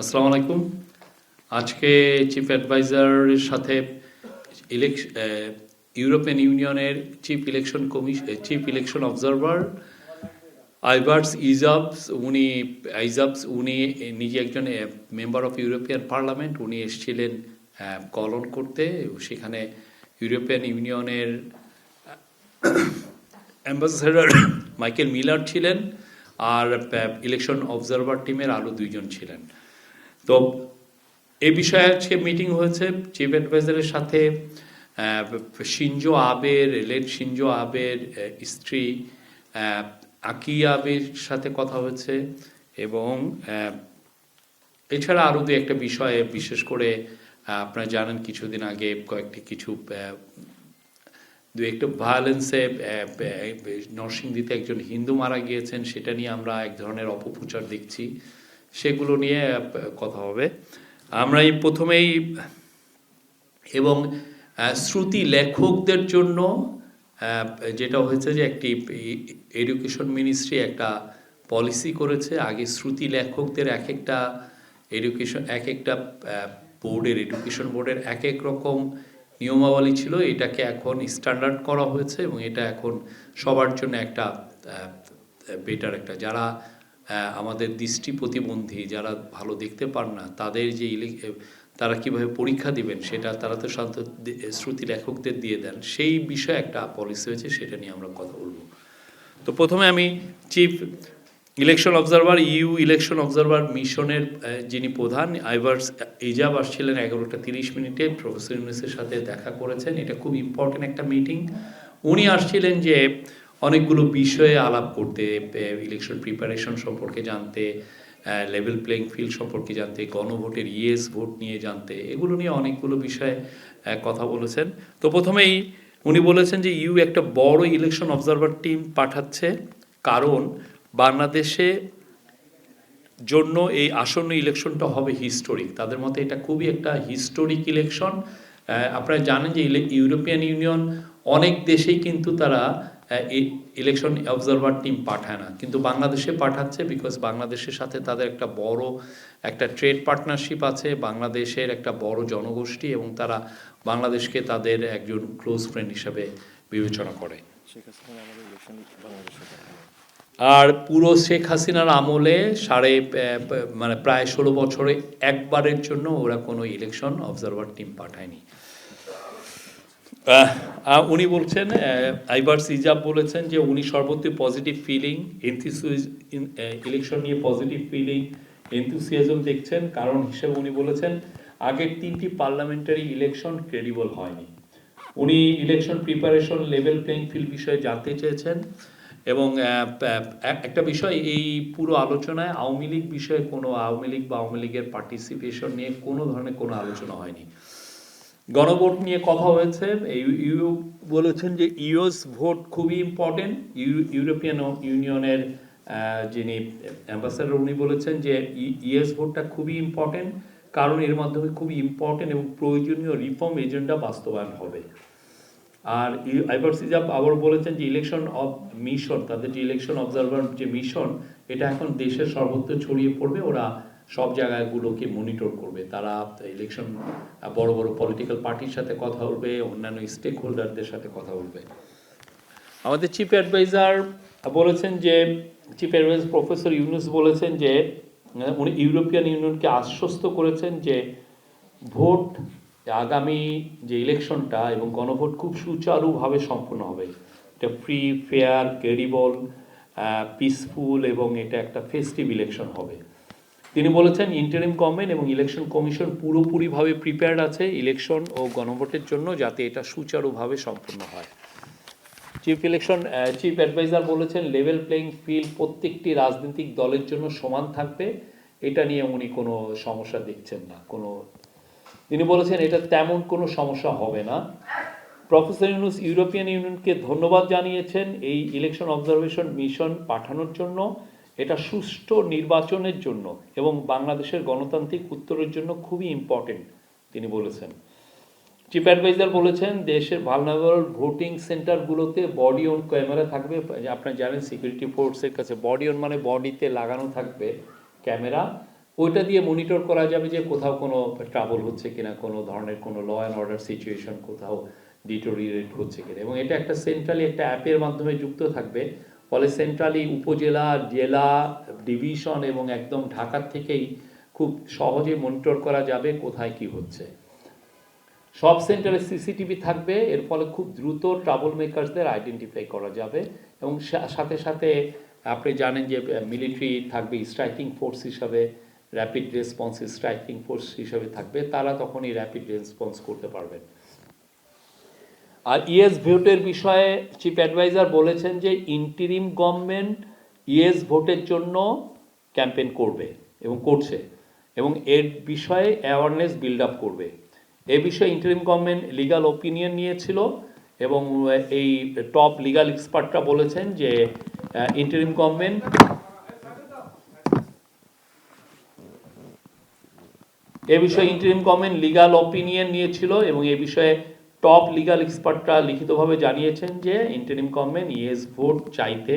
আসসালামু আলাইকুম। আজকে চিফ অ্যাডভাইজারের সাথে ইউরোপিয়ান ইউনিয়নের চিফ ইলেকশন অবজারভার উনি নিজে একজন মেম্বার অফ ইউরোপিয়ান পার্লামেন্ট। উনি এসেছিলেন কলন করতে। সেখানে ইউরোপিয়ান ইউনিয়নের অ্যাম্বাসেডর মাইকেল মিলার ছিলেন, আর ইলেকশন অবজারভার টিমের আরও দুইজন ছিলেন। তো এই বিষয়ে আজকে মিটিং হয়েছে চিফ অ্যাডভাইজারের সাথে। শিনজো আবের স্ত্রী আকি আবের সাথে কথা হয়েছে, এবং এছাড়া আরও দু একটা বিষয়ে, বিশেষ করে আপনারা জানেন কিছুদিন আগে দু একটা ভায়োলেন্সে নরসিংদীতে একজন হিন্দু মারা গিয়েছেন, সেটা নিয়ে আমরা এক ধরনের অপপ্রচার দেখছি, সেগুলো নিয়ে কথা হবে। আমরা এই প্রথমেই এবং শ্রুতি লেখকদের জন্য যেটা হয়েছে যে একটি এডুকেশন মিনিস্ট্রি একটা পলিসি করেছে। আগে শ্রুতি লেখকদের এক একটা এডুকেশন বোর্ডের এক এক রকম নিয়মাবলী ছিল। এটাকে এখন স্ট্যান্ডার্ড করা হয়েছে, এবং এটা এখন সবার জন্য একটা বেটার একটা, যারা আমাদের দৃষ্টি প্রতিবন্ধী, যারা ভালো দেখতে পান না, তাদের যে তারা কিভাবে পরীক্ষা দিবেন সেটা তারা তো শ্রুতি লেখকদের দিয়ে দেন, সেই বিষয়ে একটা পলিসি হয়েছে, সেটা নিয়ে আমরা কথা বলবো। তো প্রথমে আমি চিফ ইলেকশন অবজারভার মিশনের যিনি প্রধান আইভার্স ইজাব আসছিলেন 11:30 প্রফেসর ইউনূসের সাথে দেখা করেছেন। এটা খুব ইম্পর্টেন্ট একটা মিটিং। উনি আসছিলেন যে অনেকগুলো বিষয়ে আলাপ করতে, ইলেকশন প্রিপারেশন সম্পর্কে জানতে, লেভেল প্লেইং ফিল্ড সম্পর্কে জানতে, গণভোটের ইয়েস ভোট নিয়ে জানতে, এগুলো নিয়ে অনেকগুলো বিষয়ে কথা বলেছেন। তো প্রথমেই উনি বলেছেন যে একটা বড় ইলেকশন অবজারভার টিম পাঠাচ্ছে, কারণ বাংলাদেশে জন্য এই আসন্ন ইলেকশনটা হবে হিস্টোরিক। তাদের মতে এটা খুবই একটা হিস্টোরিক ইলেকশন। আপনারা জানেন যে ইউরোপিয়ান ইউনিয়ন অনেক দেশেই কিন্তু তারা ইলেকশন অবজারভার টিম পাঠায় না, কিন্তু বাংলাদেশে পাঠাচ্ছে, বিকজ বাংলাদেশের সাথে তাদের একটা ট্রেড পার্টনারশিপ আছে, বাংলাদেশের একটা বড় জনগোষ্ঠী, এবং তারা বাংলাদেশকে তাদের একজন ক্লোজ ফ্রেন্ড হিসাবে বিবেচনা করে। আর পুরো শেখ হাসিনার আমলে প্রায় 16 বছরে একবারের জন্য ওরা কোনো ইলেকশন অবজারভার টিম পাঠায়নি। উনি বলছেন, আইভার্স ইজাব বলেছেন যে উনি সর্বত্র পজিটিভ ফিলিং, ইলেকশন নিয়ে পজিটিভ ফিলিং, এনথুসিয়াজম দেখছেন। কারণ হিসেবে উনি বলেছেন আগের 3টি পার্লামেন্টারি ইলেকশন ক্রেডিবল হয়নি। উনি election preparation, level playing field বিষয়ে জানতে চেয়েছেন, এবং একটা বিষয়, এই পুরো আলোচনায় আওয়ামী লীগ বিষয়ে আওয়ামী লীগের পার্টিসিপেশন নিয়ে কোনো ধরনের কোনো আলোচনা হয়নি। গণভোট নিয়ে কথা হয়েছে। বলেছেন যে ইউএস ভোট খুবই ইম্পর্টেন্ট। ইউরোপিয়ান ইউনিয়নের যিনি অ্যাম্বাসেডর, উনি বলেছেন যে ইউএস ভোটটা খুবই ইম্পর্টেন্ট, কারণ এর মাধ্যমে খুবই ইম্পর্টেন্ট এবং প্রয়োজনীয় রিফর্ম এজেন্ডা বাস্তবায়ন হবে। আর আইভার্স ইজাব আবার বলেছেন যে ইলেকশন অফ মিশন, তাদের যে ইলেকশন অবজারভার যে মিশন, এটা এখন দেশের সর্বত্র ছড়িয়ে পড়বে। ওরা সব জায়গাগুলোকে মনিটর করবে। তারা ইলেকশন বড় বড় পলিটিক্যাল পার্টির সাথে কথা বলবে, অন্যান্য স্টেক হোল্ডারদের সাথে কথা বলবে। আমাদের চিফ অ্যাডভাইজার প্রফেসর ইউনূস বলেছেন যে উনি ইউরোপিয়ান ইউনিয়নকে আশ্বস্ত করেছেন যে ভোট, আগামী যে ইলেকশনটা এবং গণভোট খুব সুচারুভাবে সম্পন্ন হবে। এটা ফ্রি, ফেয়ার, ক্রেডিবল, পিসফুল, এবং এটা একটা ফেস্টিভ ইলেকশন হবে। তিনি বলেছেন ইন্টারিম গভর্নমেন্ট এবং ইলেকশন কমিশন পুরোপুরিভাবে প্রিপেয়ার্ড আছে ইলেকশন ও গণভোটের জন্য, যাতে এটা সুচারুভাবে সম্পন্ন হয়। চিফ অ্যাডভাইজার বলেছেন লেভেল প্লেইং ফিল্ড প্রত্যেকটি রাজনৈতিক দলের জন্য সমান থাকবে, এটা নিয়ে উনি কোনো সমস্যা দেখছেন না। তিনি বলেছেন এটা তেমন কোনো সমস্যা হবে না। প্রফেসর ইউনূস ইউরোপিয়ান ইউনিয়নকে ধন্যবাদ জানিয়েছেন এই ইলেকশন অবজারভেশন মিশন পাঠানোর জন্য। এটা সুষ্ঠু নির্বাচনের জন্য এবং বাংলাদেশের গণতান্ত্রিক উত্তরের জন্য খুবই ইম্পর্টেন্ট, তিনি বলেছেন। চিফ অ্যাডভাইজার বলেছেন দেশের ভালনারেবল ভোটিং সেন্টারগুলোতে বডি অন ক্যামেরা থাকবে। আপনারা জানেন সিকিউরিটি ফোর্সের কাছে বডি অন মানে বডিতে লাগানো থাকবে ক্যামেরা, ওইটা দিয়ে মনিটর করা যাবে যে কোথাও কোনো ট্রাবল হচ্ছে কিনা, কোনো ধরনের কোনো ল অ্যান্ড অর্ডার সিচুয়েশন কোথাও ডিটোরিয়েট হচ্ছে কিনা। এবং এটা একটা সেন্ট্রালি একটা অ্যাপের মাধ্যমে যুক্ত থাকবে, ফলে সেন্ট্রালি উপজেলা, জেলা, ডিভিশন এবং একদম ঢাকার থেকেই খুব সহজে মনিটর করা যাবে কোথায় কি হচ্ছে। সব সেন্টারে সিসিটিভি থাকবে, এর ফলে খুব দ্রুত ট্রাবল মেকারসদের আইডেন্টিফাই করা যাবে। এবং সাথে সাথে আপনি জানেন যে মিলিটারি থাকবে স্ট্রাইকিং ফোর্স হিসাবে, র্যাপিড রেসপন্স স্ট্রাইকিং ফোর্স হিসাবে থাকবে, তারা তখনই র্যাপিড রেসপন্স করতে পারবেন। আর ইয়েস ভোটের বিষয়ে চিফ অ্যাডভাইজার বলেছেন যে ইন্টিরিম গভর্নমেন্ট ইয়েস ভোটের জন্য ক্যাম্পেইন করবে এবং করছে, এবং এর বিষয়ে অ্যাওয়ারনেস বিল্ড আপ করবে। এ বিষয়ে ইন্টারিম গভর্নমেন্ট লিগাল ওপিনিয়ন নিয়েছিল এবং এই টপ লিগাল এক্সপার্টরা বলেছেন যে ইন্টারিম গভর্নমেন্ট লিগাল ওপিনিয়ন নিয়েছিল এবং এ বিষয়ে টপ লিগাল এক্সপার্টরা লিখিতভাবে জানিয়েছেন যে ইন্টারিম গভর্নমেন্ট ইয়েস ভোট চাইতে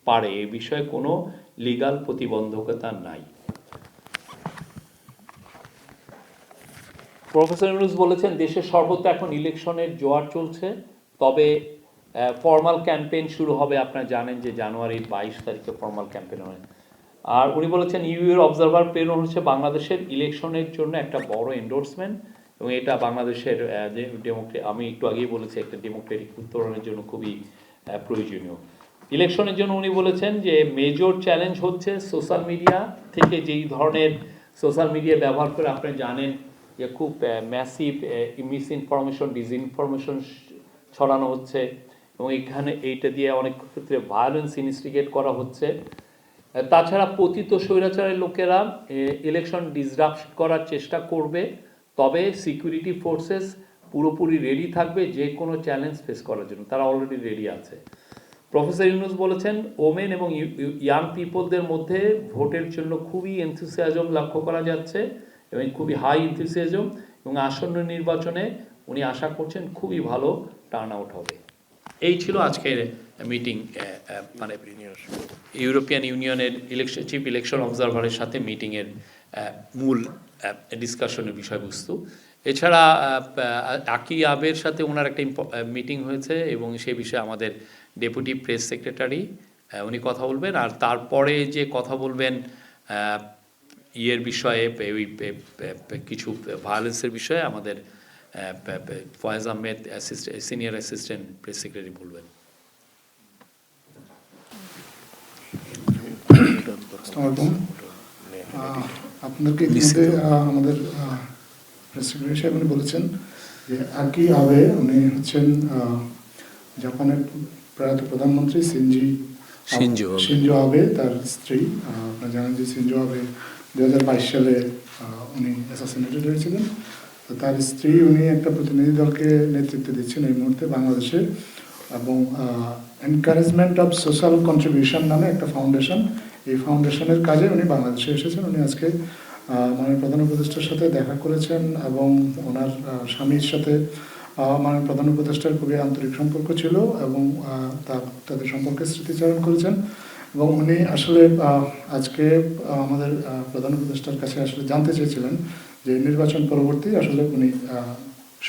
পারে, এ বিষয়ে কোনো লিগাল প্রতিবন্ধকতা নাই। প্রফেসর ইউনূস বলেছেন দেশের সর্বত্র এখন ইলেকশনের জোয়ার চলছে, তবে ফর্মাল ক্যাম্পেইন শুরু হবে, আপনারা জানেন যে জানুয়ারির 22 তারিখে ফর্মাল ক্যাম্পেইন হয়। আর উনি বলেছেন ইউএর অবজারভার প্রেরণ হচ্ছে বাংলাদেশের ইলেকশনের জন্য একটা বড় এন্ডোর্সমেন্ট, এবং এটা বাংলাদেশের আমি একটু আগেই বলেছি একটা ডেমোক্রেটিক উত্তরণের জন্য খুবই প্রয়োজনীয়। ইলেকশনের জন্য উনি বলেছেন যে মেজর চ্যালেঞ্জ হচ্ছে সোশ্যাল মিডিয়া থেকে যেই ধরনের সোশ্যাল মিডিয়া ব্যবহার করে আপনারা জানেন যে খুব ম্যাসিভ মিসইনফরমেশন, ডিসইনফরমেশন ছড়ানো হচ্ছে, এবং এখানে এইটা দিয়ে অনেক ক্ষেত্রে ভায়োলেন্স ইনস্টিগেট করা হচ্ছে। তাছাড়া পতিত স্বৈরাচারের লোকেরা ইলেকশন ডিসরাপ্ট করার চেষ্টা করবে, তবে সিকিউরিটি ফোর্সেস পুরোপুরি রেডি থাকবে যে কোনো চ্যালেঞ্জ ফেস করার জন্য, তারা অলরেডি রেডি আছে। প্রফেসর ইউনূস বলেছেন ওমেন এবং ইয়াং পিপলদের মধ্যে ভোটের জন্য খুবই এনথুসিয়াজম লক্ষ্য করা যাচ্ছে এবং খুবই হাই এনথুসিয়াজম, এবং আসন্ন নির্বাচনে উনি আশা করছেন খুবই ভালো টার্ন আউট হবে। এই ছিল আজকের মিটিং, মানে ইউরোপিয়ান ইউনিয়নের চিফ ইলেকশন অবজারভারের সাথে মিটিংয়ের মূল ডিসকাশনের বিষয়বস্তু। এছাড়া আকি আবের সাথে ওনার একটা মিটিং হয়েছে এবং সেই বিষয়ে আমাদের ডেপুটি প্রেস সেক্রেটারি উনি কথা বলবেন। আর তারপরে যে কথা বলবেন ইয়ের বিষয়ে, ওই কিছু ভায়োলেন্সের বিষয়ে আমাদের Foyez Ahmed senior assistant press secretary বলবেন। আপনাদেরকে ইতিমধ্যে আমাদের প্রেস সেক্রেটারি সাহেব উনি বলেছেন যে আকি আবে উনি হচ্ছেন জাপানের প্রয়াত প্রধানমন্ত্রী শিনজো আবে, তার স্ত্রী। আপনারা জানেন যে শিনজো আবে 2022 সালে উনি অ্যাসাসিনেটেড হয়েছিলেন। তো তার স্ত্রী উনি একটা প্রতিনিধি দলকে নেতৃত্ব দিচ্ছেন এই মুহূর্তে বাংলাদেশে, এবং এনকারেজমেন্ট অফ সোশ্যাল কন্ট্রিবিউশন নামে একটা ফাউন্ডেশন, এই ফাউন্ডেশনের কাজে উনি বাংলাদেশে এসেছেন। উনি আজকে মাননীয় প্রধান উপদেষ্টার সাথে দেখা করেছেন এবং ওনার স্বামীর সাথে মাননীয় প্রধান উপদেষ্টার খুবই আন্তরিক সম্পর্ক ছিল এবং তাদের সম্পর্কে স্মৃতিচারণ করেছেন। এবং উনি আসলে আজকে আমাদের প্রধান উপদেষ্টার কাছে আসলে জানতে চেয়েছিলেন যে নির্বাচন পরবর্তী আসলে উনি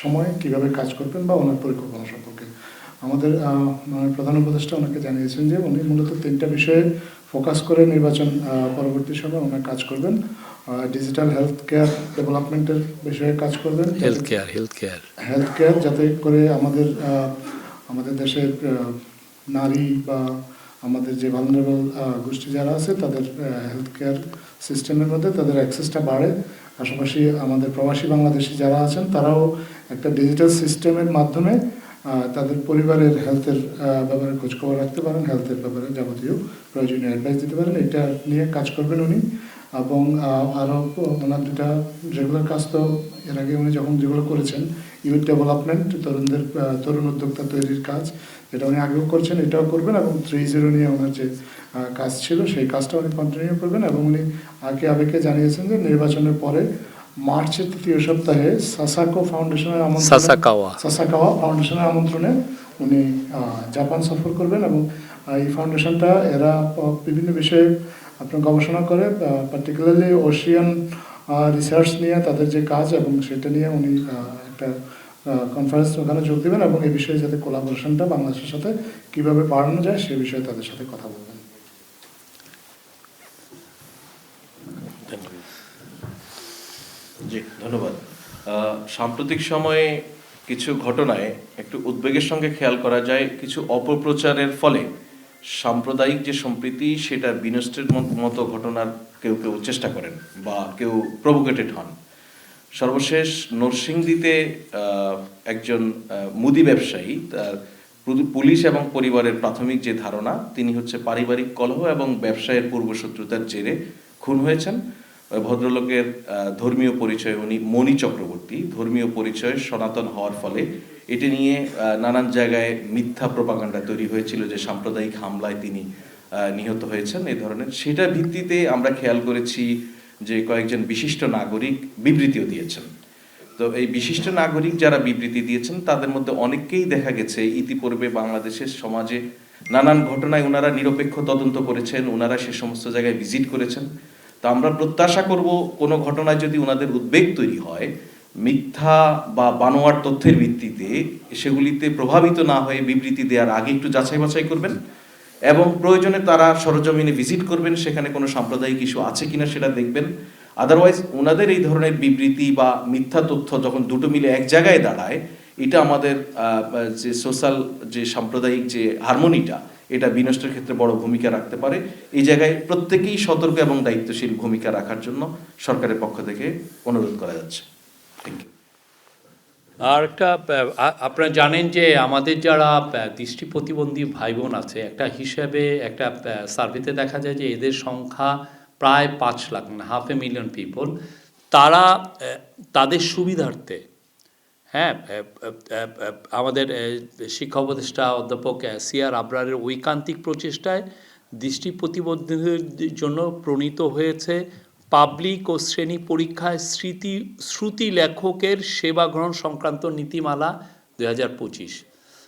সময় কিভাবে কাজ করবেন বা ওনার পরিকল্পনা সম্পর্কে। আমাদের প্রধান উপদেষ্টা ওনাকে জানিয়েছেন যে উনি মূলত 3টা বিষয়ে ফোকাস করে নির্বাচন পরবর্তী সময় ওনার কাজ করবেন। ডিজিটাল হেলথ কেয়ার ডেভেলপমেন্টের বিষয়ে কাজ করবেন, হেলথ কেয়ার যাতে করে আমাদের দেশের নারী বা আমাদের যে ভালনারেবল গোষ্ঠী যারা আছে তাদের হেলথ কেয়ার সিস্টেমের মধ্যে তাদের অ্যাক্সেসটা বাড়ে। পাশাপাশি আমাদের প্রবাসী বাংলাদেশি যারা আছেন তারাও একটা ডিজিটাল সিস্টেমের মাধ্যমে তাদের পরিবারের হেলথের ব্যাপারে খোঁজখবর রাখতে পারেন, হেলথের ব্যাপারে যাবতীয় প্রয়োজনীয় অ্যাডভাইস দিতে পারেন। এটা নিয়ে কাজ করবেন উনি। এবং আরও ওনার 2টা রেগুলার কাজ তো এর আগে উনি যখন যেগুলো করেছেন, ইউথ ডেভেলপমেন্ট, তরুণ উদ্যোক্তা তৈরির কাজ, যেটা উনি আগেও করছেন এটাও করবেন, এবং 3-0 নিয়ে ওনার যে কাজ ছিল সেই কাজটা উনি কন্টিনিউ করবেন। এবং উনি আগে আবেগকে জানিয়েছেন যে নির্বাচনের পরে মার্চের 3য় সপ্তাহে সাসাকাওয়া ফাউন্ডেশনের আমন্ত্রণে উনি জাপান সফর করবেন। এবং এই ফাউন্ডেশনটা এরা বিভিন্ন বিষয়ে আপনার গবেষণা করে, পার্টিকুলারলি ওশিয়ান রিসার্চ নিয়ে তাদের যে কাজ এবং সেটা নিয়ে উনি একটা কনফারেন্স ওখানে যোগ দেবেন এবং এই বিষয়ে যাতে কোলাবোরেশনটা বাংলাদেশের সাথে কীভাবে বাড়ানো যায় সে বিষয়ে তাদের সাথে কথা বলবেন। জি, ধন্যবাদ। সাম্প্রতিক সময়ে কিছু ঘটনায় একটু উদ্বেগের সঙ্গে খেয়াল করা যায়, কিছু অপপ্রচারের ফলে সাম্প্রদায়িক যে সম্প্রীতি সেটা বিনষ্টের মতো ঘটনার কেউ কেউ চেষ্টা করেন বা কেউ প্রভোকেটেড হন। সর্বশেষ নরসিংদীতে একজন মুদি ব্যবসায়ী, তার পুলিশ এবং পরিবারের প্রাথমিক যে ধারণা তিনি হচ্ছে পারিবারিক কলহ এবং ব্যবসায়ের পূর্বশত্রুতার জেরে খুন হয়েছেন। ভদ্রলোকের ধর্মীয় পরিচয়, উনি মণি চক্রবর্তী, ধর্মীয় পরিচয় সনাতন হওয়ার ফলে এটি নিয়ে নানান জায়গায় মিথ্যা প্রপাগান্ডা তৈরি হয়েছিল যে সাম্প্রদায়িক হামলায় তিনি নিহত হয়েছেন এই ধরনের। সেটার ভিত্তিতে আমরা খেয়াল করেছি যে কয়েকজন বিশিষ্ট নাগরিক বিবৃতিও দিয়েছেন। তো এই বিশিষ্ট নাগরিক যারা বিবৃতি দিয়েছেন তাদের মধ্যে অনেককেই দেখা গেছে ইতিপূর্বে বাংলাদেশের সমাজে নানান ঘটনায় ওনারা নিরপেক্ষ তদন্ত করেছেন, ওনারা সে সমস্ত জায়গায় ভিজিট করেছেন। তো আমরা প্রত্যাশা করব কোনো ঘটনায় যদি ওনাদের উদ্বেগ তৈরি হয়, মিথ্যা বা বানোয়ার তথ্যের ভিত্তিতে সেগুলিতে প্রভাবিত না হয়ে বিবৃতি দেওয়ার আগে একটু যাচাই বাছাই করবেন এবং প্রয়োজনে তারা সরজমিনে ভিজিট করবেন, সেখানে কোনো সাম্প্রদায়িক ইস্যু আছে কিনা সেটা দেখবেন। আদারওয়াইজ ওনাদের এই ধরনের বিবৃতি বা মিথ্যা তথ্য যখন দুটো মিলে এক জায়গায় দাঁড়ায়, এটা আমাদের যে সোশ্যাল যে সাম্প্রদায়িক যে হারমোনিটা এটা বিনষ্টের ক্ষেত্রে বড় ভূমিকা রাখতে পারে। এই জায়গায় প্রত্যেকেই সতর্ক এবং দায়িত্বশীল ভূমিকা রাখার জন্য সরকারের পক্ষ থেকে অনুরোধ করা যাচ্ছে। Thank you. আর একটা আপনারা জানেন যে আমাদের যারা দৃষ্টি প্রতিবন্ধী ভাই বোন আছে, একটা হিসাবে একটা সার্ভেতে দেখা যায় যে এদের সংখ্যা প্রায় 5 লাখ, 500,000 পিপল। তারা তাদের সুবিধার্থে, হ্যাঁ, আমাদের শিক্ষা উপদেষ্টা অধ্যাপক সিআর আবরারের ঐকান্তিক প্রচেষ্টায় দৃষ্টি প্রতিবন্ধীদের জন্য প্রণীত হয়েছে পাবলিক ও শ্রেণী পরীক্ষায় শ্রুতি লেখকের সেবা গ্রহণ সংক্রান্ত নীতিমালা 2025।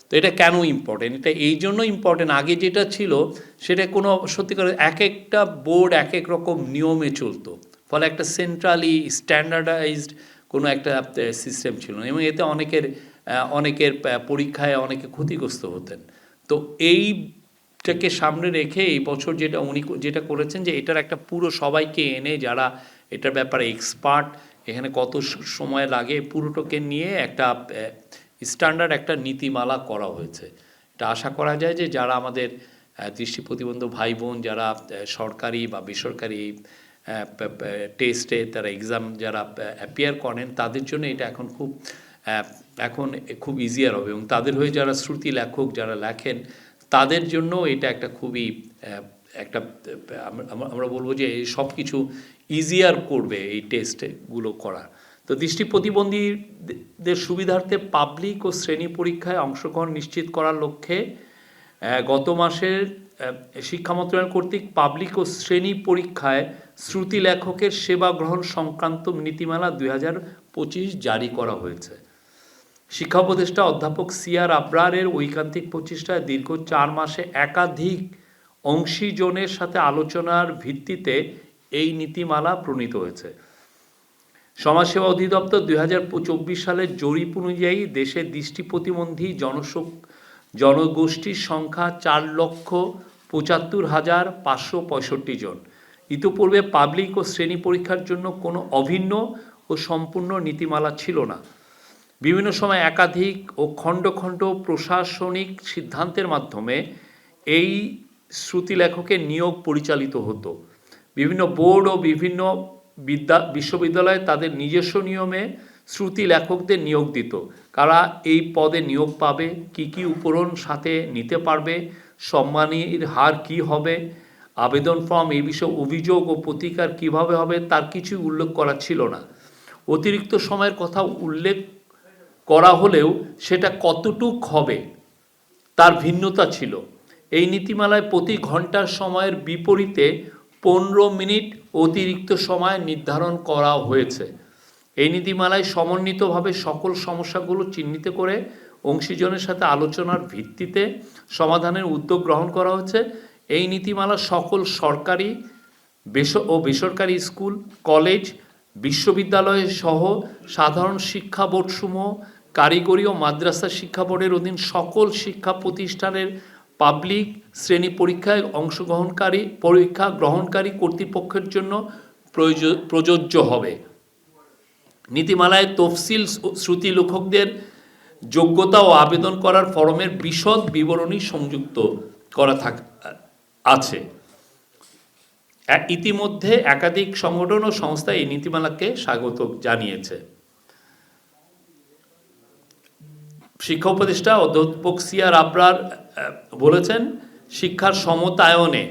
তো এটা কেন ইম্পর্টেন্ট? এটা এই জন্য ইম্পর্টেন্ট, আগে যেটা ছিল সেটা কোনো সত্যিকার এক একটা বোর্ড এক এক রকম নিয়মে চলতো, ফলে একটা সেন্ট্রালি স্ট্যান্ডার্ডাইজড কোনো একটা সিস্টেম ছিল না এবং এতে অনেকের পরীক্ষায় অনেকে ক্ষতিগ্রস্ত হতেন। তো এইটাকে সামনে রেখে এই বছর উনি যেটা করেছেন যে এটার একটা পুরো সবাইকে এনে যারা এটার ব্যাপারে এক্সপার্ট, এখানে কত সময় লাগে পুরোটাকে নিয়ে একটা স্ট্যান্ডার্ড একটা নীতিমালা করা হয়েছে। এটা আশা করা যায় যে যারা আমাদের দৃষ্টি প্রতিবন্ধী ভাই বোন যারা সরকারি বা বেসরকারি টেস্টে তারা এক্সাম যারা অ্যাপিয়ার করেন তাদের জন্য এটা এখন খুব ইজিয়ার হবে এবং তাদের হয়ে যারা শ্রুতি লেখক যারা লেখেন তাদের জন্য এটা একটা খুবই একটা আমরা বলবো যে সব কিছু ইজিয়ার করবে এই টেস্টগুলো করা। তো দৃষ্টি প্রতিবন্ধীদের সুবিধার্থে পাবলিক ও শ্রেণী পরীক্ষায় অংশগ্রহণ নিশ্চিত করার লক্ষ্যে গত মাসের শিক্ষা মন্ত্রণালয় কর্তৃক পাবলিক ও শ্রেণী পরীক্ষায় শ্রুতি লেখকের সেবা গ্রহণ সংক্রান্ত নীতিমালা 2025 জারি করা হয়েছে। শিক্ষা উপদেষ্টা অধ্যাপক সিআর আবরারের ঐকান্তিক প্রচেষ্টায় দীর্ঘ 4 মাসে একাধিক অংশীজনের সাথে আলোচনার ভিত্তিতে এই নীতিমালা প্রণীত হয়েছে। সমাজসেবা অধিদপ্তর 2024 সালের জরিপ অনুযায়ী দেশে দৃষ্টি প্রতিবন্ধী জনগোষ্ঠীর সংখ্যা 4,75,565 জন। ইতিপূর্বে পাবলিক ও শ্রেণী পরীক্ষার জন্য কোনো অভিন্ন ও সম্পূর্ণ নীতিমালা ছিল না। বিভিন্ন সময় একাধিক ও খণ্ড খণ্ড প্রশাসনিক সিদ্ধান্তের মাধ্যমে এই শ্রুতি লেখকের নিয়োগ পরিচালিত হতো। বিভিন্ন বোর্ড ও বিভিন্ন বিশ্ববিদ্যালয় তাদের নিজস্ব নিয়মে শ্রুতি লেখকদের নিয়োগ দিত। কারা এই পদে নিয়োগ পাবে, কি উপকরণ সাথে নিতে পারবে, সম্মানীর হার কি হবে, আবেদন ফর্ম, এই বিষয়ে অভিযোগ ও প্রতিকার কিভাবে হবে তার কিছু উল্লেখ করা ছিল না। অতিরিক্ত সময়ের কথা উল্লেখ করা হলেও সেটা কতটুক হবে তার ভিন্নতা ছিল। এই নীতিমালায় প্রতি ঘন্টার সময়ের বিপরীতে 15 মিনিট অতিরিক্ত সময় নির্ধারণ করা হয়েছে। এই নীতিমালায় সমন্বিতভাবে সকল সমস্যাগুলো চিহ্নিত করে অংশীজনের সাথে আলোচনার ভিত্তিতে সমাধানের উদ্যোগ গ্রহণ করা হচ্ছে। এই নীতিমালা সকল সরকারি বেসরকারি স্কুল, কলেজ, বিশ্ববিদ্যালয় সহ সাধারণ শিক্ষা বোর্ডসমূহ, কারিগরি ও মাদ্রাসা শিক্ষা বোর্ডের অধীন সকল শিক্ষা প্রতিষ্ঠানের পাবলিক শ্রেণী পরীক্ষায় পরীক্ষা গ্রহণকারী কর্তৃপক্ষের জন্য প্রযোজ্য হবে। নীতিমালায় তফসিল শ্রুতি লেখকদের যোগ্যতা ও আবেদন করার ফরমের বিশদ বিবরণী সংযুক্ত করা আছে। ইতিমধ্যে একাধিক সংগঠন ও সংস্থা এই নীতিমালাকে স্বাগত জানিয়েছে। শিক্ষা উপদেষ্টা অধ্যাপক সিআর আবরার বলেছেন, শিক্ষার সমতায়নে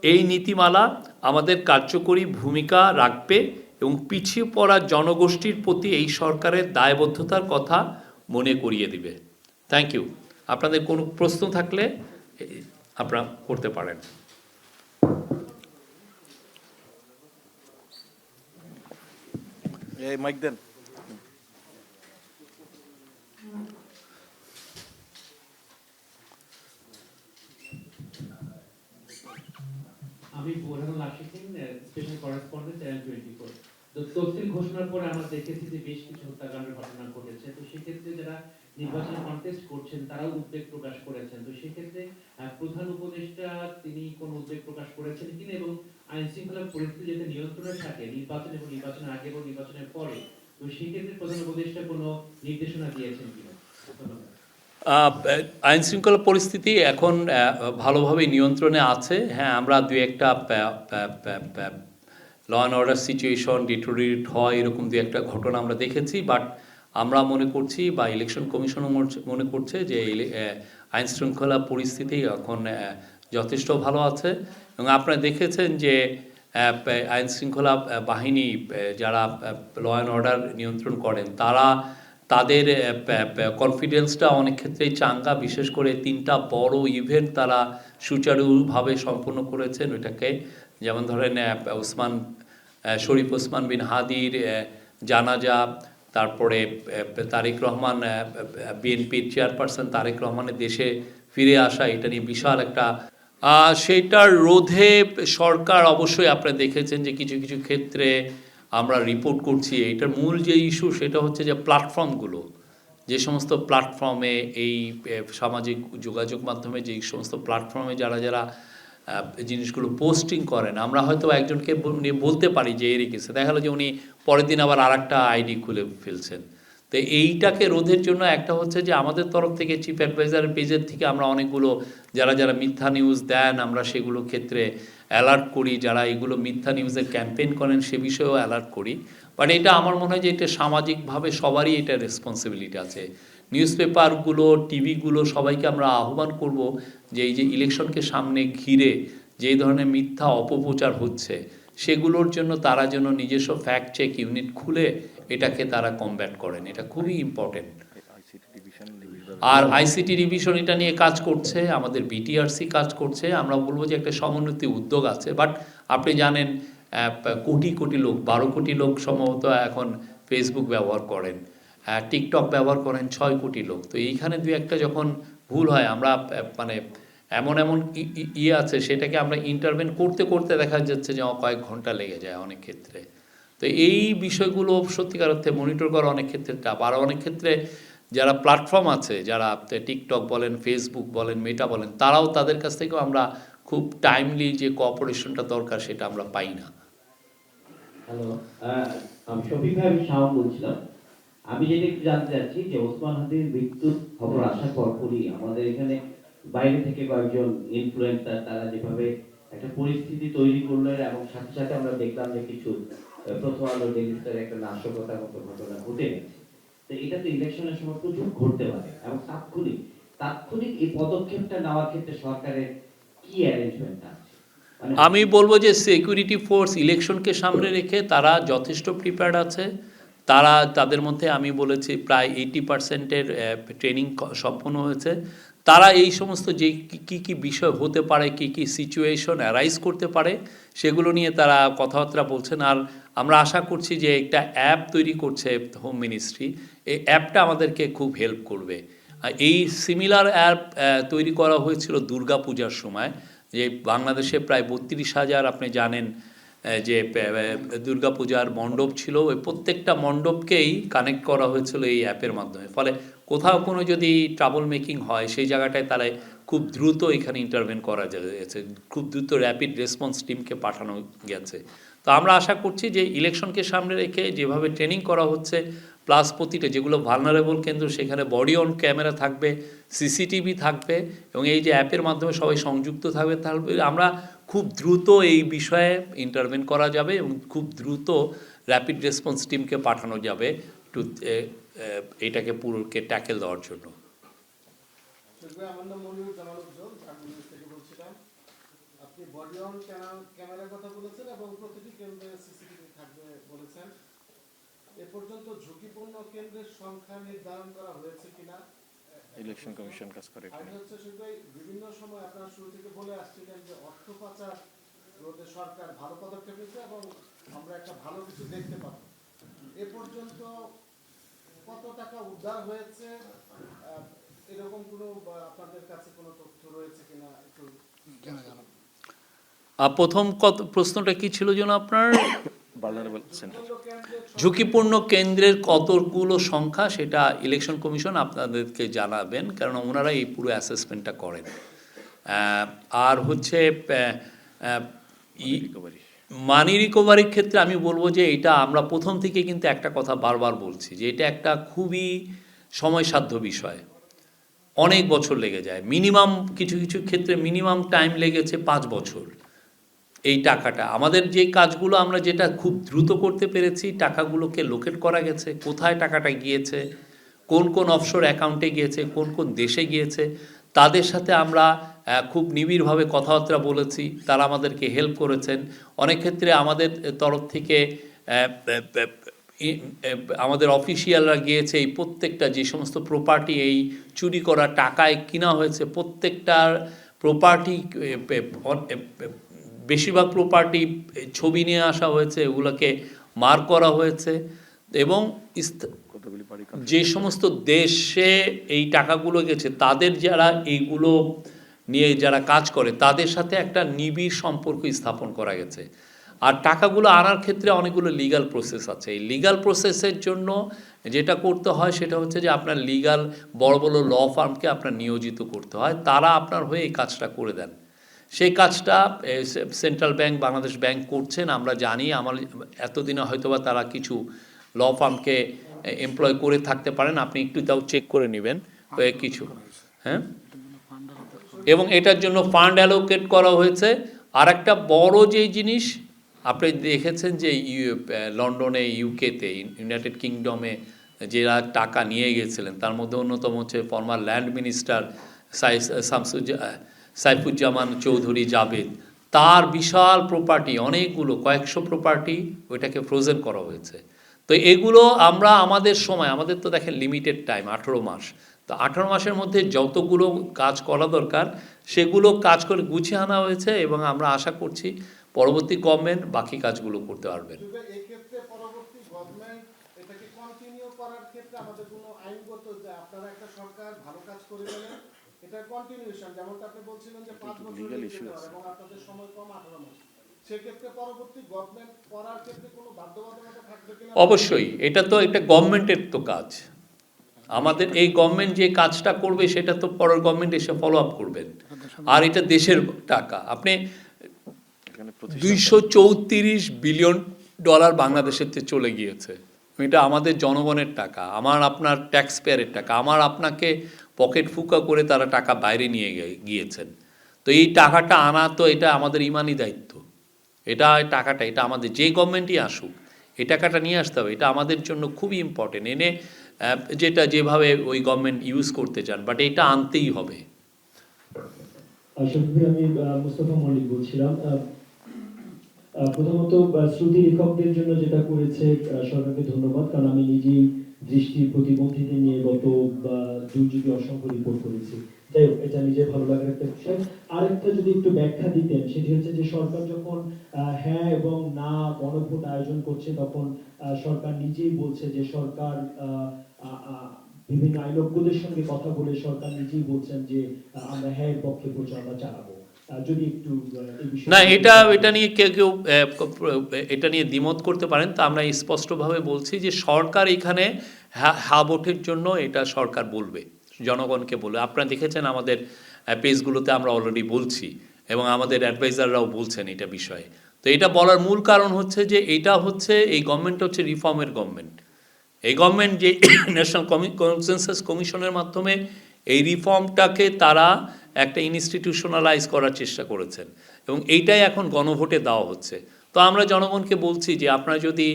এই নীতিমালা আমাদের কার্যকরী ভূমিকা রাখবে এবং পিছিয়ে পড়া জনগোষ্ঠীর প্রতি এই সরকারের দায়বদ্ধতার কথা মনে করিয়ে দিবে। Thank you. আপনাদের কোনো প্রশ্ন থাকলে আপনারা করতে পারেন। এই মাইক দেন। আমি Borhanul Ashikin, special correspondent channel 24। তো তফসিল ঘোষণার পরে আমরা দেখেছি যে বেশ কিছু হত্যাকাণ্ডের ঘটনা ঘটেছে। তো সেক্ষেত্রে যারা নির্বাচনে কন্টেস্ট করছেন তারাও উদ্বেগ প্রকাশ করেছেন। তো সেক্ষেত্রে প্রধান উপদেষ্টা তিনি কোন উদ্বেগ প্রকাশ করেছেন কিনা, এবং আইন শৃঙ্খলা পরিস্থিতি যাতে নিয়ন্ত্রণে থাকে নির্বাচন এবং নির্বাচনের আগে এবং নির্বাচনের পরে, তো সেক্ষেত্রে প্রধান উপদেষ্টা কোনো নির্দেশনা দিয়েছেন কিনা? ধন্যবাদ। আইন শৃঙ্খলা পরিস্থিতি এখন ভালোভাবে নিয়ন্ত্রণে আছে। হ্যাঁ, আমরা দুই একটা law and order situation deteriorate হয় এরকম দু একটা ঘটনা আমরা দেখেছি, বাট আমরা মনে করছি বা ইলেকশন কমিশনও মনে করছে যে আইন শৃঙ্খলা পরিস্থিতি এখন যথেষ্ট ভালো আছে। এবং আপনারা দেখেছেন যে আইন শৃঙ্খলা বাহিনী যারা ল অ্যান্ড অর্ডার নিয়ন্ত্রণ করেন তাদের কনফিডেন্সটা অনেক ক্ষেত্রেই চাঙ্গা। বিশেষ করে 3টা বড় ইভেন্ট তারা সুচারুভাবে সম্পন্ন করেছেন ওইটাকে, যেমন ধরেন শরীফ ওসমান বিন হাদির জানাজা, তারপরে তারেক রহমান বিএনপির চেয়ারপারসন তারেক রহমানের দেশে ফিরে আসা, এটা নিয়ে বিশাল একটা সেইটার রোধে সরকার অবশ্যই আপনারা দেখেছেন যে কিছু কিছু ক্ষেত্রে আমরা রিপোর্ট করছি। এটার মূল যে ইস্যু সেটা হচ্ছে যে প্ল্যাটফর্মগুলো, যে সমস্ত প্ল্যাটফর্মে এই সামাজিক যোগাযোগ মাধ্যমে যে সমস্ত প্ল্যাটফর্মে যারা যারা জিনিসগুলো পোস্টিং করেন, আমরা হয়তো একজনকে বলতে পারি যে এরই কেসে, দেখা গেলো যে উনি পরের দিন আবার আরেকটা আইডি খুলে ফেলছেন। তো এইটাকে রোধের জন্য একটা হচ্ছে যে আমাদের তরফ থেকে চিফ অ্যাডভাইজারের পেজের থেকে আমরা অনেকগুলো যারা যারা মিথ্যা নিউজ দেন আমরা সেগুলো ক্ষেত্রে অ্যালার্ট করি, যারা এগুলো মিথ্যা নিউজের ক্যাম্পেইন করেন সে বিষয়েও অ্যালার্ট করি। বাট এটা আমার মনে হয় যে এটা সামাজিকভাবে সবারই এটা রেসপন্সিবিলিটি আছে। নিউজ পেপারগুলো, টিভিগুলো সবাইকে আমরা আহ্বান করব যে এই যে ইলেকশনকে সামনে ঘিরে যেই ধরনের মিথ্যা অপপ্রচার হচ্ছে সেগুলোর জন্য তারা যেন নিজস্ব ফ্যাক্ট চেক ইউনিট খুলে এটাকে তারা কমব্যাট করেন। এটা খুবই ইম্পর্টেন্ট। আর আইসিটি ডিভিশন এটা নিয়ে কাজ করছে, আমাদের বিটিআরসি কাজ করছে। আমরা বলবো যে একটা সমন্বিত উদ্যোগ আছে। বাট আপনি জানেন কোটি কোটি লোক, 12 কোটি লোক সম্ভবত এখন ফেসবুক ব্যবহার করেন, টিকটক ব্যবহার করেন 6 কোটি লোক। তো এইখানে দুই একটা যখন ভুল হয় আমরা মানে এমন আছে সেটাকে আমরা ইন্টারভেন করতে করতে দেখা যাচ্ছে যে কয়েক ঘন্টা লেগে যায় অনেক ক্ষেত্রে। তো এই বিষয়গুলো সত্যিকার অর্থে মনিটর করা অনেক ক্ষেত্রে টাফ। আর অনেক ক্ষেত্রে যারা প্ল্যাটফর্ম আছে, যারা টিকটক বলেন, ফেসবুক বলেন, মেটা বলেন, তারাও তাদের কাছ থেকেও আমরা খুব টাইমলি যে কোঅপারেশনটা দরকার সেটা আমরা পাই না। হ্যালো, আমি শফিক ভাই শাওন বলছিলাম। আমি যেটা একটু জানতে চাচ্ছি যে ওসমান হাদির মৃত্যুর খবর আসার পরপরই আমাদের এখানে বাইরে থেকে কয়েকজন ইনফ্লুয়েন্সার তারা যেভাবে একটা পরিস্থিতি তৈরি করলেন, এবং সাথে সাথে আমরা দেখলাম যে কিছু প্রথম আলো ডেইলি স্টারে একটা নাশকতার মতো ঘটনা ঘটে গেছে। তো এটা তো ইলেকশনের সময় প্রচুর ঘটতে পারে, এবং তাৎক্ষণিক এই পদক্ষেপটা নেওয়ার ক্ষেত্রে সরকারের কি অ্যারেঞ্জমেন্ট আছে? আমি বলবো যে সিকিউরিটি ফোর্স ইলেকশনকে সামনে রেখে তারা যথেষ্ট প্রিপেয়ার্ড আছে। তাদের মধ্যে আমি বলেছি প্রায় 80%-এর ট্রেনিং সম্পন্ন হয়েছে। তারা এই সমস্ত যে কি বিষয় হতে পারে, কি সিচুয়েশন অ্যারাইজ করতে পারে সেগুলো নিয়ে তারা কথাবার্তা বলছেন। আর আমরা আশা করছি যে একটা অ্যাপ তৈরি করছে হোম মিনিস্ট্রি, এই অ্যাপটা আমাদেরকে খুব হেল্প করবে। এই সিমিলার অ্যাপ তৈরি করা হয়েছিল দুর্গা পূজার সময়, যে বাংলাদেশে প্রায় 32,000 আপনি জানেন যে দুর্গাপূজার মণ্ডপ ছিল ওই প্রত্যেকটা মণ্ডপকেই কানেক্ট করা হয়েছিল এই অ্যাপের মাধ্যমে। ফলে কোথাও কোনো যদি ট্রাবল মেকিং হয় সেই জায়গাটায় তাহলে খুব দ্রুত এখানে ইন্টারভেন করা গেছে, খুব দ্রুত র্যাপিড রেসপন্স টিমকে পাঠানো গেছে। তো আমরা আশা করছি যে ইলেকশনকে সামনে রেখে যেভাবে ট্রেনিং করা হচ্ছে, প্লাস প্রতিটা যেগুলো ভালনারেবল কেন্দ্র সেখানে বডি অন ক্যামেরা থাকবে, সিসিটিভি থাকবে, এবং এই যে অ্যাপের মাধ্যমে সবাই সংযুক্ত থাকবে, তাহলে আমরা খুব দ্রুত এই বিষয়ে ইন্টারভেন করা যাবে এবং খুব দ্রুত র্যাপিড রেসপন্স টিমকে পাঠানো যাবে টু এইটাকে পুরোকে ট্যাকেল দেওয়ার জন্য। আমার নাম মনিরুল জামাল উজ্জ্বল, ঝাড়গ্রাম থেকে বলছিলাম। আপনি বডি অন ক্যামেরার কথা বলেছেন এবং প্রতিটি কেন্দ্রে সিসিটিভি থাকবে বলেছেন। এ পর্যন্ত ঝুঁকিপূর্ণ কেন্দ্রের সংখ্যা নির্ধারণ করা হয়েছে কিনা? ইলেকশন কমিশন কাজ করে। আর হচ্ছে শুধু বিভিন্ন সময় আপনারা শুরু থেকে বলে আসছিলেন যে অর্থ পাচার রোধে সরকার ভালো পদক্ষেপ নিচ্ছে এবং আমরা একটা ভালো কিছু দেখতে পাবো। এ পর্যন্ত কত টাকা উদ্ধার হয়েছে, এরকম কোনো আপনাদের কাছে কোনো তথ্য রয়েছে কিনা একটু জানাবেন। প্রথম প্রশ্নটা কি ছিল যেন আপনার? ভালনারেবল সেন্টার, ঝুঁকিপূর্ণ কেন্দ্রের কতগুলো সংখ্যা সেটা ইলেকশন কমিশন আপনাদেরকে জানাবেন, কারণ ওনারা এই পুরো অ্যাসেসমেন্টটা করেন। আর হচ্ছে মানি রিকভারির ক্ষেত্রে আমি বলবো যে এটা আমরা প্রথম থেকে কিন্তু একটা কথা বারবার বলছি যে এটা একটা খুবই সময়সাধ্য বিষয়, অনেক বছর লেগে যায়, মিনিমাম কিছু কিছু ক্ষেত্রে মিনিমাম টাইম লেগেছে 5 বছর। এই টাকাটা আমাদের যে কাজগুলো আমরা যেটা খুব দ্রুত করতে পেরেছি, টাকাগুলোকে লোকেট করা গেছে, কোথায় টাকাটা গিয়েছে, কোন কোন অফশোর অ্যাকাউন্টে গিয়েছে, কোন কোন দেশে গিয়েছে, তাদের সাথে আমরা খুব নিবিড়ভাবে কথাবার্তা বলেছি, তারা আমাদেরকে হেল্প করেছেন। অনেক ক্ষেত্রে আমাদের তরফ থেকে আমাদের অফিসিয়ালরা গিয়েছে এই প্রত্যেকটা যে সমস্ত প্রপার্টি এই চুরি করা টাকায় কিনা হয়েছে, প্রত্যেকটার প্রপার্টি, বেশিরভাগ প্রপার্টি ছবি নিয়ে আসা হয়েছে, এগুলোকে মার্ক করা হয়েছে, এবং যে সমস্ত দেশে এই টাকাগুলো গেছে তাদের যারা এইগুলো নিয়ে যারা কাজ করে তাদের সাথে একটা নিবিড় সম্পর্ক স্থাপন করা গেছে। আর টাকাগুলো আনার ক্ষেত্রে অনেকগুলো লিগ্যাল প্রসেস আছে। এই লিগ্যাল প্রসেসের জন্য যেটা করতে হয় সেটা হচ্ছে যে আপনার লিগ্যাল বড় বড় ল ফার্মকে আপনার নিয়োজিত করতে হয়, তারা আপনার হয়ে এই কাজটা করে দেন। সেই কাজটা সেন্ট্রাল ব্যাংক, বাংলাদেশ ব্যাংক করছেন আমরা জানি। আমার এতদিনে হয়তোবা তারা কিছু ল ফার্মকে এমপ্লয় করে থাকতে পারেন, আপনি একটু তাও চেক করে নেবেন কিছু, হ্যাঁ। এবং এটার জন্য ফান্ড অ্যালোকেট করা হয়েছে। আর একটা বড় যেই জিনিস আপনি দেখেছেন যে লন্ডনে, ইউকেতে, ইউনাইটেড কিংডমে যারা টাকা নিয়ে গেছিলেন তার মধ্যে অন্যতম হচ্ছে former land minister Saifuzzaman Chowdhury Javed. তার বিশাল প্রপার্টি, অনেকগুলো কয়েকশো প্রপার্টি ওইটাকে ফ্রোজেন করা হয়েছে। তো এগুলো আমরা আমাদের সময়, আমাদের তো দেখেন লিমিটেড টাইম 18 মাস, তো 18 মাসের মধ্যে যতগুলো কাজ করা দরকার সেগুলো কাজ করে গুছিয়ে আনা হয়েছে, এবং আমরা আশা করছি পরবর্তী গভর্নমেন্ট বাকি কাজগুলো করতে পারবেন। এই ক্ষেত্রে পরবর্তী গভর্নমেন্ট এটাকে কন্টিনিউ করার ক্ষেত্রে আমাদের কোনো আইনগত, যে আপনারা একটা সরকার ভালো কাজ করে গেলেন এটা কন্টিনিউশন, যেমনটা আপনি বলছিলেন যে 5 বছর এবং আপনাদের সময় কম 18 মাস, সেক্ষেত্রে পরবর্তী গভর্নমেন্ট করার ক্ষেত্রে কোনো বাধ্যবাধকতা থাকবে কিনা? অবশ্যই, এটা তো একটা গভর্নমেন্টের তো কাজ। আমাদের এই গভর্নমেন্ট যে কাজটা করবে সেটা তো পরের গভর্নমেন্ট এসে ফলো আপ করবেন। আর এটা দেশের টাকা, আপনি 234 বিলিয়ন ডলার বাংলাদেশের চলে গিয়েছে, এটা আমাদের জনগণের টাকা, আমার আপনার ট্যাক্স পেয়ারের টাকা, আমার আপনাকে পকেট ফুকা করে তারা টাকা বাইরে নিয়ে গিয়েছেন। তো এই টাকাটা আনা তো এটা আমাদের ইমানি দায়িত্ব। এটা টাকাটা, এটা আমাদের যে গভর্নমেন্টই আসুক এই টাকাটা নিয়ে আসতে হবে, এটা আমাদের জন্য খুবই ইম্পর্টেন্ট। এনে যেটা যেভাবে ওই গভর্নমেন্ট ইউজ করতে চান, বাট এটা আনতেই হবে। আমি মুস্তাফা মল্লিক বলছিলাম। প্রথমত শ্রুতি লেখকদের জন্য যেটা করেছে সরকারকে ধন্যবাদ, কারণ আমি নিজেই দৃষ্টি প্রতিবন্ধীদের নিয়ে গত 2 যুগে অসংখ্য রিপোর্ট করেছি। যাই হোক, এটা নিজে ভালো লাগার একটা বিষয়। আরেকটা যদি একটু ব্যাখ্যা দিতেন, সেটি হচ্ছে যে সরকার যখন হ্যাঁ এবং না গণভোট আয়োজন করছে তখন সরকার নিজেই বলছে যে সরকার বিভিন্ন আইনজ্ঞদের সঙ্গে কথা বলে সরকার নিজেই বলছেন যে আমরা হ্যাঁ এর পক্ষে প্রচারণা চালাবো। যদি একটু এই বিষয়ে না, এটা নিয়ে কেউ এটা নিয়ে দ্বিমত করতে পারেন, তা আমরা স্পষ্টভাবে বলছি যে সরকার এখানে হা ভোটের জন্য এটা সরকার বলবে, জনগণকে বলবে। আপনারা দেখেছেন আমাদের পেজগুলোতে আমরা অলরেডি বলছি, এবং আমাদের অ্যাডভাইজাররাও বলছেন এটা বিষয়ে। তো এটা বলার মূল কারণ হচ্ছে যে এটা হচ্ছে, এই গভর্নমেন্ট হচ্ছে রিফর্মের গভর্নমেন্ট। এই গভর্নমেন্ট যে ন্যাশনাল কনসেনসাস কমিশনের মাধ্যমে এই রিফর্মটাকে তারা একটা ইনস্টিটিউশনালাইজ করার চেষ্টা করেছেন, এবং এইটাই এখন গণভোটে দেওয়া হচ্ছে। তো আমরা জনগণকে বলছি যে আপনারা যদি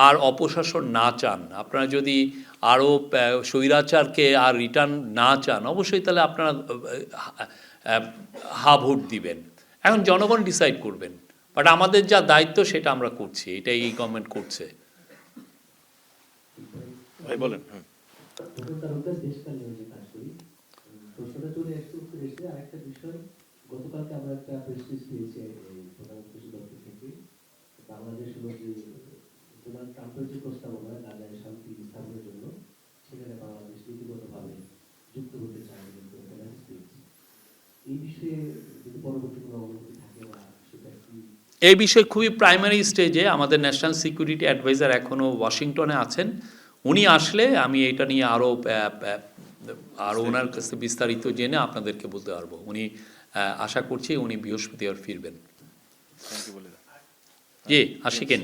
আর অপশাসন না চান, আপনারা যদি আরও স্বৈরাচারকে আর রিটার্ন না চান, অবশ্যই তাহলে আপনারা হা ভোট দিবেন। এখন জনগণ ডিসাইড করবেন, বাট আমাদের যা দায়িত্ব সেটা আমরা করছি, এটাই এই গভর্নমেন্ট করছে। ভাই বলেন। দেশকাল নিয়ে যে কাজ করি, প্রশ্নটা চলে এসছে, উত্তর এসছে। আরেকটা বিষয়, গতকালকে আমরা একটা প্রেস রিলিজ পেয়েছি প্রধানমন্ত্রী দপ্তর থেকে, বাংলাদেশ হলো যে ডোনাল্ড ট্রাম্পের যে প্রস্তাবনা গাজায় শান্তি স্থাপনের জন্য, সেখানে বাংলাদেশ নীতিগতভাবে যুক্ত হতে চায় কিন্তু একটা মেসেজ পেয়েছি। এই বিষয়ে যদি পরবর্তী কোনো অগ্রগতি থাকে বা সেটা কি? এই বিষয়ে খুবই প্রাইমারি স্টেজে আমাদের ন্যাশনাল সিকিউরিটি অ্যাডভাইজার এখনও ওয়াশিংটনে আছেন। উনি আসলে আমি এটা নিয়ে আরও ওনার কাছে বিস্তারিত জেনে আপনাদেরকে বলতে পারবো। উনি আশা করছি উনি বৃহস্পতিবার ফিরবেন। থ্যাংক ইউ বলে দাও। জি, আশিকেন।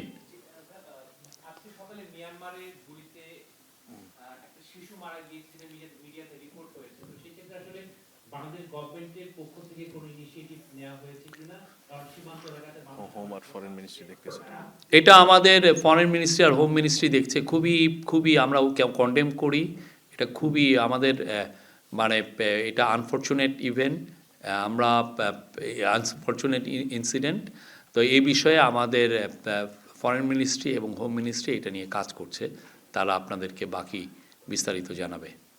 আজকে সকালে মিয়ানমারের গুলিতে একটা শিশু মারা গিয়েছিল, মিডিয়াতে রিপোর্ট হয়েছে। তো সেই ক্ষেত্রে আসলে বাংলাদেশ গভর্নমেন্টের পক্ষ থেকে কোনো ইনিশিয়েটিভ নেওয়া হয়েছে কিনা, কারণ সীমান্ত এলাকাতে হোম আর ফরেন মিনিস্ট্রি দেখতেছে। এটা আমাদের ফরেন মিনিস্ট্রি আর হোম মিনিস্ট্রি দেখছে। খুবই আমরা কন্ডেম করি। এটা খুবই আমাদের মানে এটা আনফর্চুনেট ইভেন্ট, আমরা আনফর্চুনেট ইনসিডেন্ট। তো এই বিষয়ে আমাদের ফরেন মিনিস্ট্রি এবং হোম মিনিস্ট্রি এটা নিয়ে কাজ করছে, তারা আপনাদেরকে বাকি বিস্তারিত জানাবে।